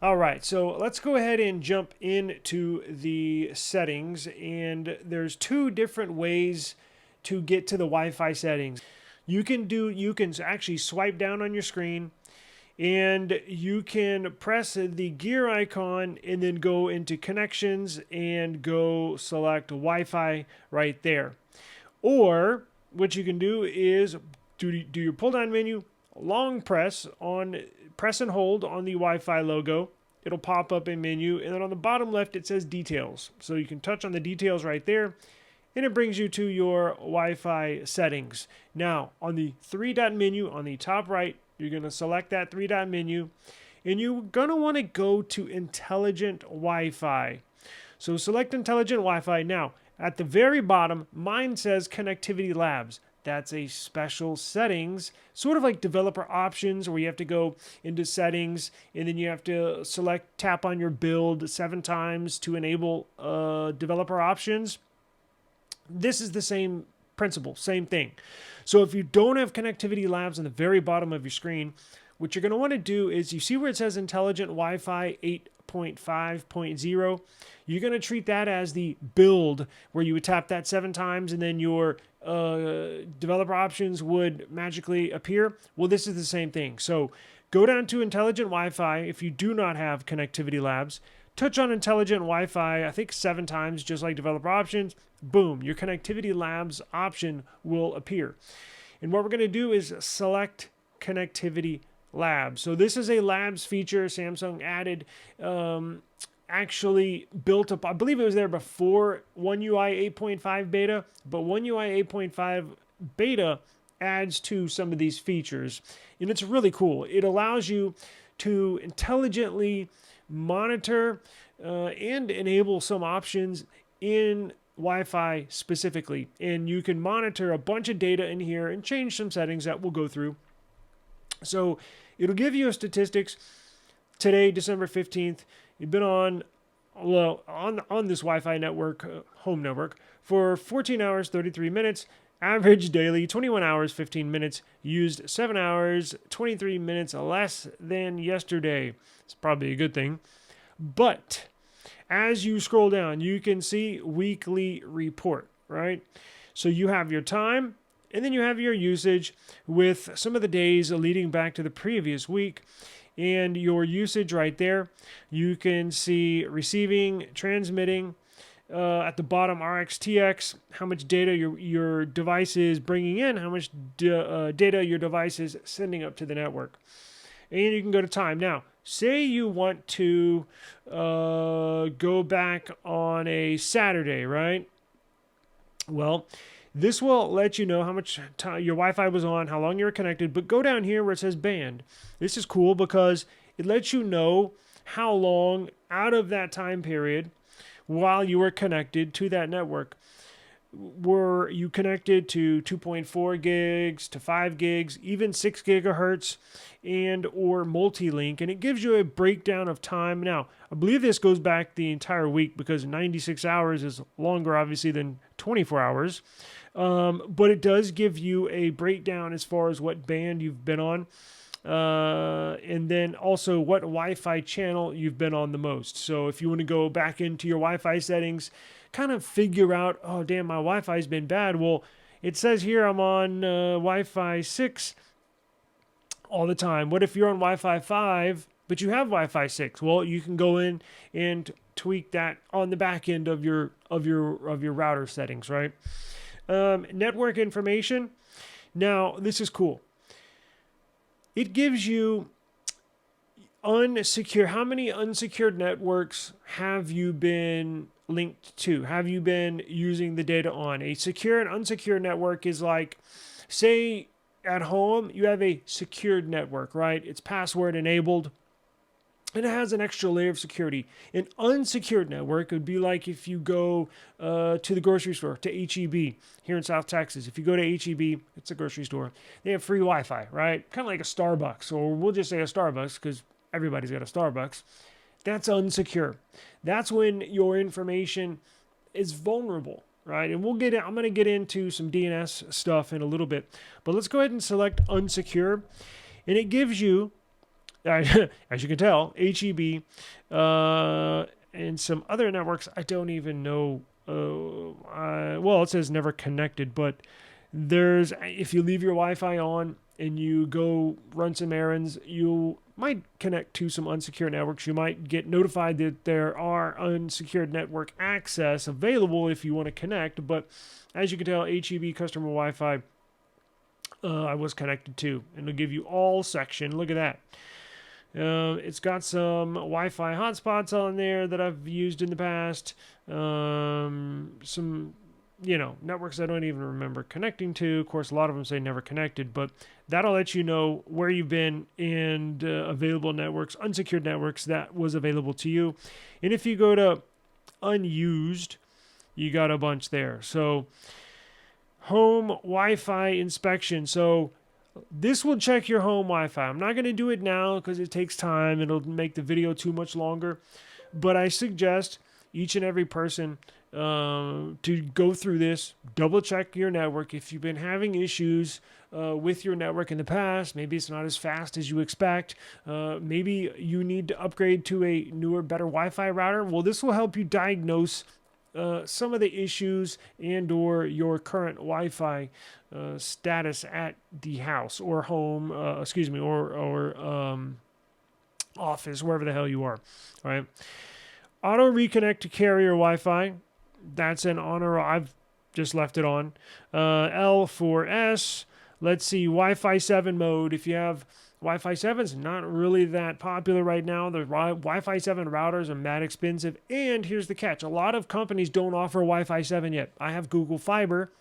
All right, so let's go ahead and jump into the settings. And there's two different ways to get to the Wi-Fi settings. You can actually swipe down on your screen, and you can press the gear icon and then go into connections and go select Wi-Fi right there. Or what you can do is do your pull down menu, long press and hold on the Wi-Fi logo. It'll pop up a menu, and then on the bottom left it says details. So you can touch on the details right there, and it brings you to your Wi-Fi settings. Now, on the three-dot menu on the top right, you're going to select that three-dot menu, and you're going to want to go to Intelligent Wi-Fi. So select Intelligent Wi-Fi. Now, at the very bottom, mine says Connectivity Labs. That's a special settings, sort of like developer options, where you have to go into settings and then you have to tap on your build 7 times to enable developer options. This is the same principle, same thing. So if you don't have Connectivity Labs on the very bottom of your screen, what you're going to want to do is, you see where it says Intelligent Wi-Fi 8.5.0? You're going to treat that as the build, where you would tap that 7 times and then your developer options would magically appear. Well, this is the same thing. So go down to Intelligent Wi-Fi if you do not have Connectivity Labs. Touch on Intelligent Wi-Fi, I think 7 times, just like developer options. Boom, your Connectivity Labs option will appear. And what we're going to do is select Connectivity Labs. So this is a Labs feature Samsung added, actually built up. I believe it was there before One UI 8.5 beta, but One UI 8.5 beta adds to some of these features, and it's really cool. It allows you to intelligently monitor and enable some options in Wi-Fi specifically, and you can monitor a bunch of data in here and change some settings that we'll go through. So it'll give you a statistics today, December 15th. You've been on this Wi-Fi network, home network, for 14 hours, 33 minutes, average daily 21 hours, 15 minutes, used 7 hours, 23 minutes less than yesterday. It's probably a good thing. But as you scroll down, you can see weekly report, right? So you have your time, and then you have your usage with some of the days leading back to the previous week. And your usage right there, you can see receiving, transmitting, at the bottom RxTX, how much data your device is bringing in, how much data your device is sending up to the network. And you can go to time. Now, say you want to go back on a Saturday, right? Well, this will let you know how much time your Wi-Fi was on, how long you were connected, but go down here where it says band. This is cool because it lets you know how long out of that time period while you were connected to that network. Were you connected to 2.4 gigs, to 5 gigs, even 6 gigahertz, and or multi-link, and it gives you a breakdown of time. Now, I believe this goes back the entire week because 96 hours is longer, obviously, than 24 hours. But it does give you a breakdown as far as what band you've been on, and then also what Wi-Fi channel you've been on the most. So if you want to go back into your Wi-Fi settings, kind of figure out, oh, damn, my Wi-Fi's been bad. Well, it says here I'm on Wi-Fi 6 all the time. What if you're on Wi-Fi 5, but you have Wi-Fi 6? Well, you can go in and tweak that on the back end of your router settings, right? Network information. Now, this is cool. It gives you how many unsecured networks have you been linked to? Have you been using the data on? A secure and unsecured network is like, say at home, you have a secured network, right? It's password enabled, and it has an extra layer of security. An unsecured network would be like if you go to the grocery store, to H-E-B here in South Texas. If you go to H-E-B, it's a grocery store. They have free Wi-Fi, right? Kind of like a Starbucks, or we'll just say a Starbucks because everybody's got a Starbucks. That's unsecure. That's when your information is vulnerable, right? And I'm going to get into some DNS stuff in a little bit, but let's go ahead and select unsecure, and it gives you as you can tell, HEB, and some other networks I don't even know. Well, it says never connected, but if you leave your Wi-Fi on and you go run some errands, you might connect to some unsecured networks. You might get notified that there are unsecured network access available if you want to connect. But as you can tell, HEB customer Wi-Fi, I was connected to, and it'll give you all section. Look at that. It's got some Wi-Fi hotspots on there that I've used in the past. Some, networks I don't even remember connecting to. Of course, a lot of them say never connected, but that'll let you know where you've been and available networks, unsecured networks that was available to you. And if you go to unused, you got a bunch there. So home Wi-Fi inspection. So this will check your home Wi-Fi. I'm not going to do it now because it takes time. It'll make the video too much longer. But I suggest each and every person to go through this, double check your network. If you've been having issues with your network in the past, maybe it's not as fast as you expect. Maybe you need to upgrade to a newer, better Wi-Fi router. Well, this will help you diagnose some of the issues and or your current Wi-Fi status at the house or home, or office, wherever the hell you are. All right. Auto reconnect to carrier Wi-Fi. That's an honor. I've just left it on. L for S. Let's see. Wi-Fi 7 mode. If you have Wi-Fi 7 is not really that popular right now. The Wi-Fi 7 routers are mad expensive. And here's the catch. A lot of companies don't offer Wi-Fi 7 yet. I have Google Fiber,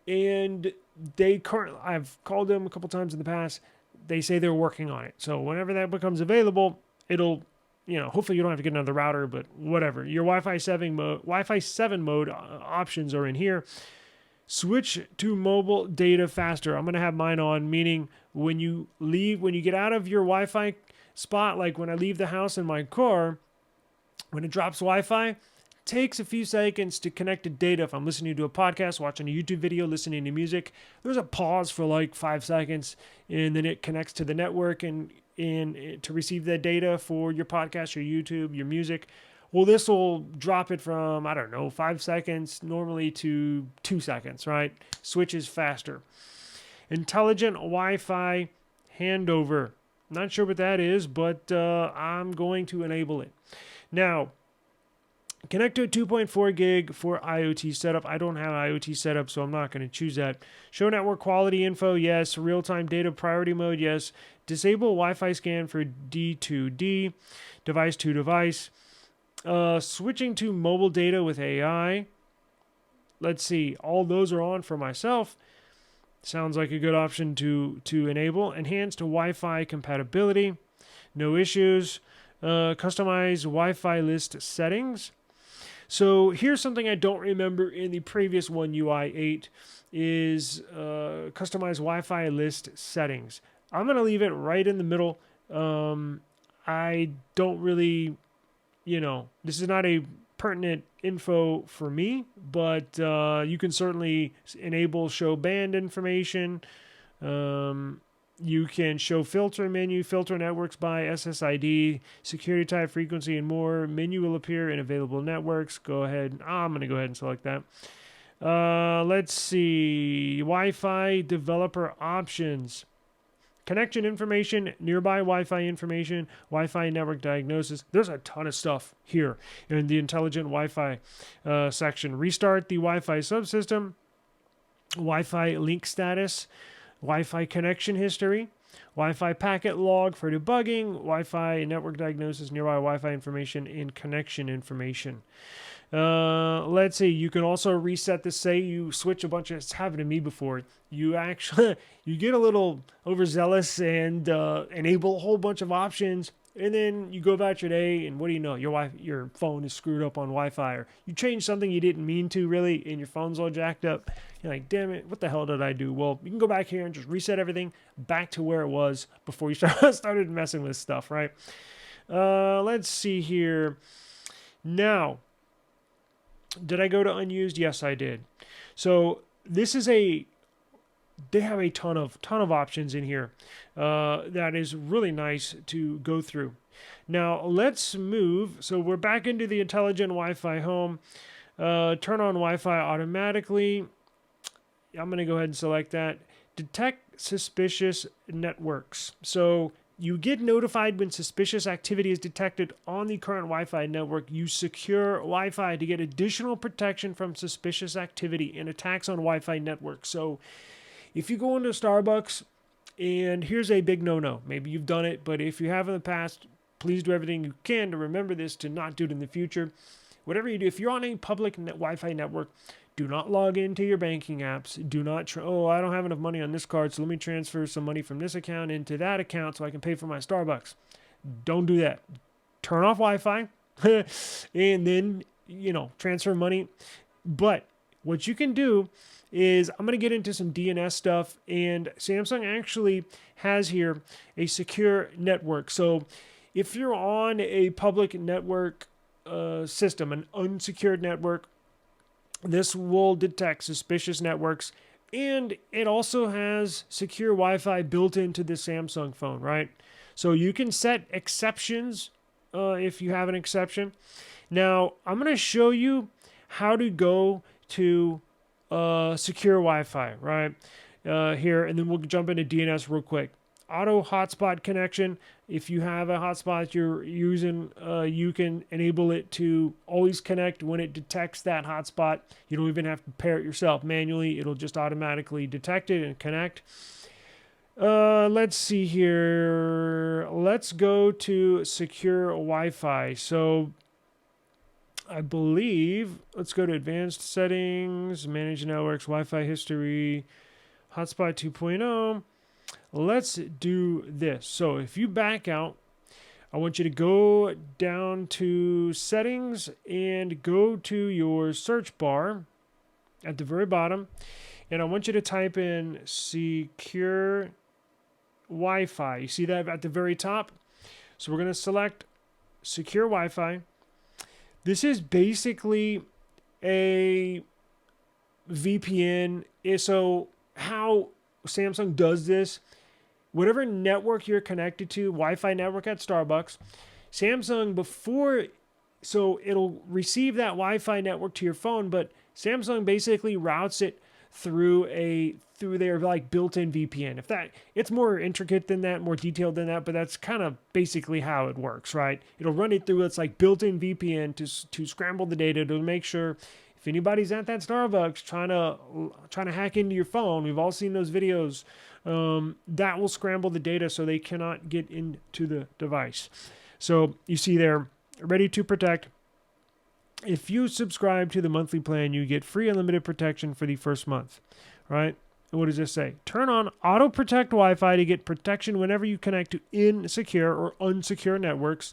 and I've called them a couple times in the past. They say they're working on it. So whenever that becomes available, it'll, hopefully you don't have to get another router, but whatever. Your Wi-Fi 7 mode options are in here. Switch to mobile data faster. I'm going to have mine on, meaning when you get out of your Wi-Fi spot, like when I leave the house in my car, when it drops Wi-Fi, it takes a few seconds to connect to data. If I'm listening to a podcast, watching a YouTube video, listening to music, there's a pause for like 5 seconds, and then it connects to the network and to receive that data for your podcast, your YouTube, your music. Well, this will drop it from, 5 seconds normally to 2 seconds, right? Switches faster. Intelligent Wi-Fi handover. Not sure what that is, but I'm going to enable it. Now, connect to a 2.4 gig for IoT setup. I don't have IoT setup, so I'm not going to choose that. Show network quality info, yes. Real-time data priority mode, yes. Disable Wi-Fi scan for D2D, device to device. Switching to mobile data with AI. Let's see. All those are on for myself. Sounds like a good option to enable. Enhanced Wi-Fi compatibility. No issues. Customize Wi-Fi list settings. So here's something I don't remember in the previous One UI 8 is customize Wi-Fi list settings. I'm going to leave it right in the middle. I don't really... this is not a pertinent info for me, but you can certainly enable show band information. You can show filter menu, filter networks by SSID, security type, frequency, and more. Menu will appear in available networks. Go ahead. I'm going to go ahead and select that. Let's see. Wi-Fi developer options. Connection information, nearby Wi-Fi information, Wi-Fi network diagnosis. There's a ton of stuff here in the intelligent Wi-Fi section. Restart the Wi-Fi subsystem, Wi-Fi link status, Wi-Fi connection history, Wi-Fi packet log for debugging, Wi-Fi network diagnosis, nearby Wi-Fi information, and connection information. Let's see. You can also reset this. Say you switch a bunch of. It's happened to me before. You get a little overzealous and enable a whole bunch of options, and then you go about your day, and what do you know? Your phone is screwed up on Wi-Fi, or you changed something you didn't mean to really, and your phone's all jacked up. You're like, damn it, what the hell did I do? Well, you can go back here and just reset everything back to where it was before you started messing with stuff, right? Let's see here. Now, did I go to unused? Yes, I did. So this is they have a ton of options in here that is really nice to go through. Now let's move. So we're back into the intelligent Wi-Fi home. Turn on Wi-Fi automatically. I'm going to go ahead and select that. Detect suspicious networks. So you get notified when suspicious activity is detected on the current Wi-Fi network. Use secure Wi-Fi to get additional protection from suspicious activity and attacks on Wi-Fi networks. So if you go into Starbucks, and here's a big no-no. Maybe you've done it, but if you have in the past, please do everything you can to remember this, to not do it in the future. Whatever you do, if you're on a public Wi-Fi network, do not log into your banking apps. Do not, I don't have enough money on this card, so let me transfer some money from this account into that account so I can pay for my Starbucks. Don't do that. Turn off Wi-Fi and then, transfer money. But what you can do is, I'm going to get into some DNS stuff, and Samsung actually has here a secure network. So if you're on a public network system, an unsecured network, this will detect suspicious networks, and it also has secure Wi-Fi built into the Samsung phone, right? So you can set exceptions if you have an exception. Now, I'm going to show you how to go to secure Wi-Fi, right? Here, and then we'll jump into DNS real quick. Auto hotspot connection. If you have a hotspot you're using, you can enable it to always connect when it detects that hotspot. You don't even have to pair it yourself manually. It'll just automatically detect it and connect. Let's see here. Let's go to secure Wi-Fi. So I believe, let's go to advanced settings, manage networks, Wi-Fi history, hotspot 2.0. Let's do this. So if you back out, I want you to go down to settings and go to your search bar at the very bottom. And I want you to type in secure Wi-Fi. You see that at the very top? So we're going to select secure Wi-Fi. This is basically a VPN. So how Samsung does this, whatever network you're connected to, Wi-Fi network at Starbucks, Samsung so it'll receive that Wi-Fi network to your phone, but Samsung basically routes it through their like built-in VPN. It's more intricate than that, more detailed than that, but that's kind of basically how it works, right? It'll run it through its like built-in VPN to scramble the data to make sure if anybody's at that Starbucks trying to hack into your phone, we've all seen those videos, that will scramble the data so they cannot get into the device. So you see there, ready to protect. If you subscribe to the monthly plan, you get free unlimited protection for the first month, right? And what does this say? Turn on Auto Protect Wi-Fi to get protection whenever you connect to insecure or unsecure networks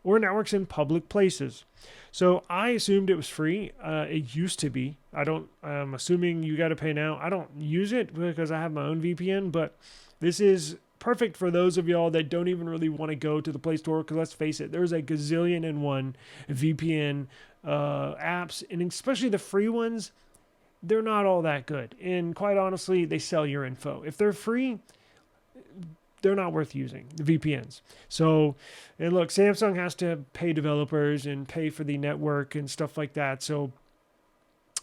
or networks in public places. So I assumed it was free. It used to be. I'm assuming you got to pay now. I don't use it because I have my own VPN, but this is perfect for those of y'all that don't even really want to go to the Play Store, because let's face it, there's a gazillion and one VPN apps, and especially the free ones, they're not all that good. And quite honestly, they sell your info. If they're free, they're not worth using, the VPNs. So, and look, Samsung has to pay developers and pay for the network and stuff like that. So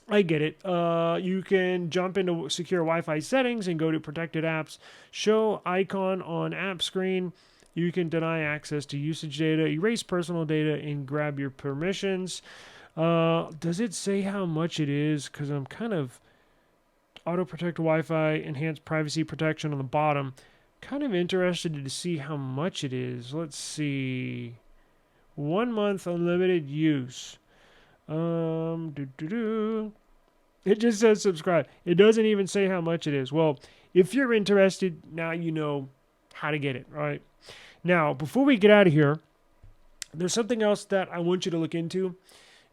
I get it. You can jump into secure Wi-Fi settings and go to protected apps, show icon on app screen. You can deny access to usage data, erase personal data, and grab your permissions. Does it say how much it is? Because I'm kind of auto protect Wi-Fi, enhanced privacy protection on the bottom. Kind of interested to see how much it is. Let's see. 1 month unlimited use. It just says subscribe. It doesn't even say how much it is. Well, if you're interested, now you know how to get it, right? Now, before we get out of here, there's something else that I want you to look into.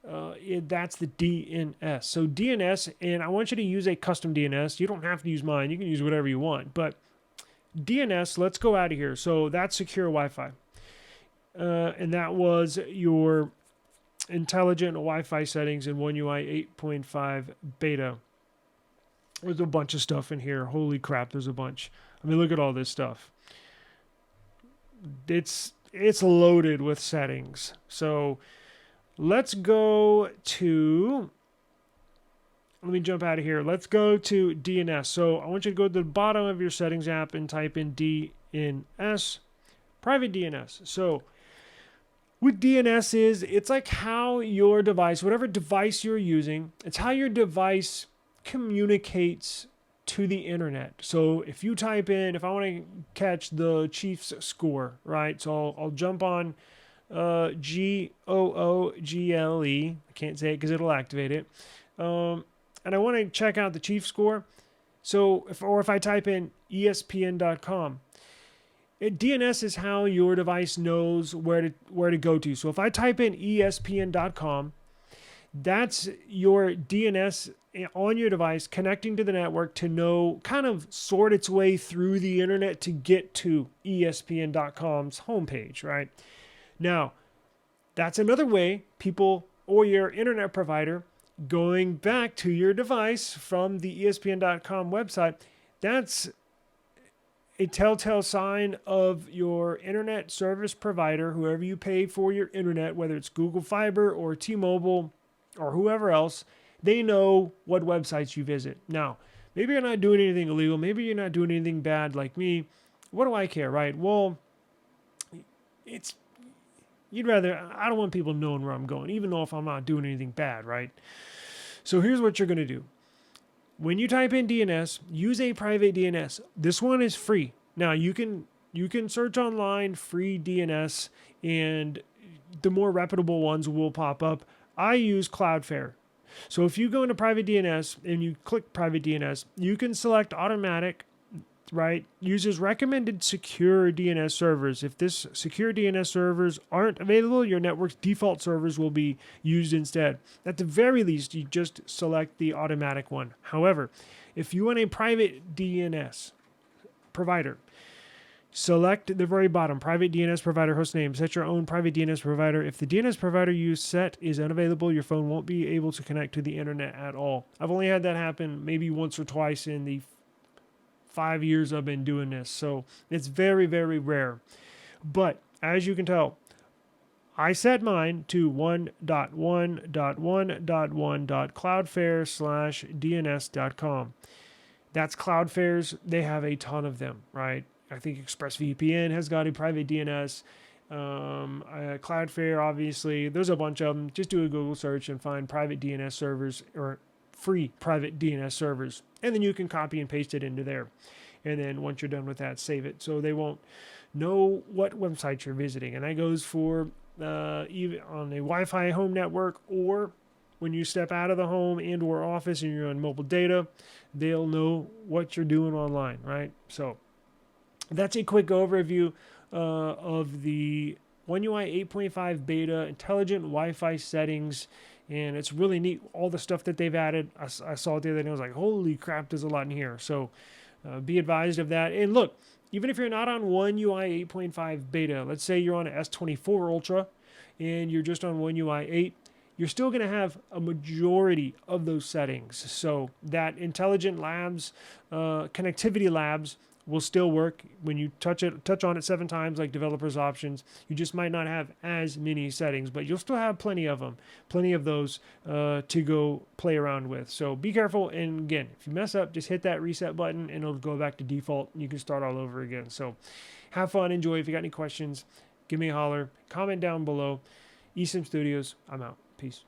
That's the DNS. So DNS, and I want you to use a custom DNS. You don't have to use mine. You can use whatever you want. But DNS, let's go out of here. So that's secure Wi-Fi. And that was your intelligent Wi-Fi settings in One UI 8.5 beta. There's a bunch of stuff in here. Holy crap, there's a bunch. I mean, look at all this stuff. It's loaded with settings. So let's go to, let me jump out of here. Let's go to DNS. So I want you to go to the bottom of your settings app and type in DNS, private DNS. So what DNS is, it's like how your device, whatever device you're using, it's how your device communicates to the internet. So if you type in, if I want to catch the Chiefs score, right? So I'll jump on Google. I can't say it because it'll activate it. And I want to check out the Chiefs score. So if I type in ESPN.com, DNS is how your device knows where to go to. So if I type in ESPN.com, that's your DNS on your device connecting to the network to know, kind of sort its way through the internet to get to ESPN.com's homepage, right? Now, that's another way people or your internet provider going back to your device from the ESPN.com website. That's a telltale sign of your internet service provider, whoever you pay for your internet, whether it's Google Fiber or T-Mobile or whoever else. They know what websites you visit. Now, maybe you're not doing anything illegal. Maybe you're not doing anything bad like me. What do I care, right? Well, I don't want people knowing where I'm going, even though if I'm not doing anything bad, right? So here's what you're going to do. When you type in DNS, use a private DNS. This one is free. Now, you can search online free DNS, and the more reputable ones will pop up. I use Cloudfare. So if you go into private DNS and you click private DNS, you can select automatic, right? Uses recommended secure DNS servers. If this secure DNS servers aren't available, your network's default servers will be used instead. At the very least, you just select the automatic one. However, if you want a private DNS provider, select the very bottom, private DNS provider hostname. Set your own private DNS provider. If the DNS provider you set is unavailable, your phone won't be able to connect to the internet at all. I've only had that happen maybe once or twice in the 5 years I've been doing this. So it's very, very rare. But as you can tell, I set mine to 1.1.1.1.cloudflare/dns.com. That's Cloudflare's. They have a ton of them, right? I think ExpressVPN has got a private DNS. Cloudflare, obviously. There's a bunch of them. Just do a Google search and find private DNS servers, or free private DNS servers. And then you can copy and paste it into there. And then once you're done with that, save it. So they won't know what website you're visiting. And that goes for even on a Wi-Fi home network, or when you step out of the home and or office and you're on mobile data, they'll know what you're doing online, right? So that's a quick overview of the One UI 8.5 beta intelligent Wi-Fi settings, and it's really neat, all the stuff that they've added. I saw it the other day and I was like, holy crap, there's a lot in here. So be advised of that. And look, even if you're not on One UI 8.5 beta, let's say you're on an S24 Ultra and you're just on One UI 8, you're still going to have a majority of those settings. So that Intelligent Labs, Connectivity Labs will still work when you touch on it 7 times, like developers options. You just might not have as many settings, but you'll still have plenty of them, plenty of those to go play around with. So be careful. And again, if you mess up, just hit that reset button and it'll go back to default and you can start all over again. So have fun, enjoy. If you got any questions, give me a holler, comment down below. eSIMstudios, I'm out. Peace.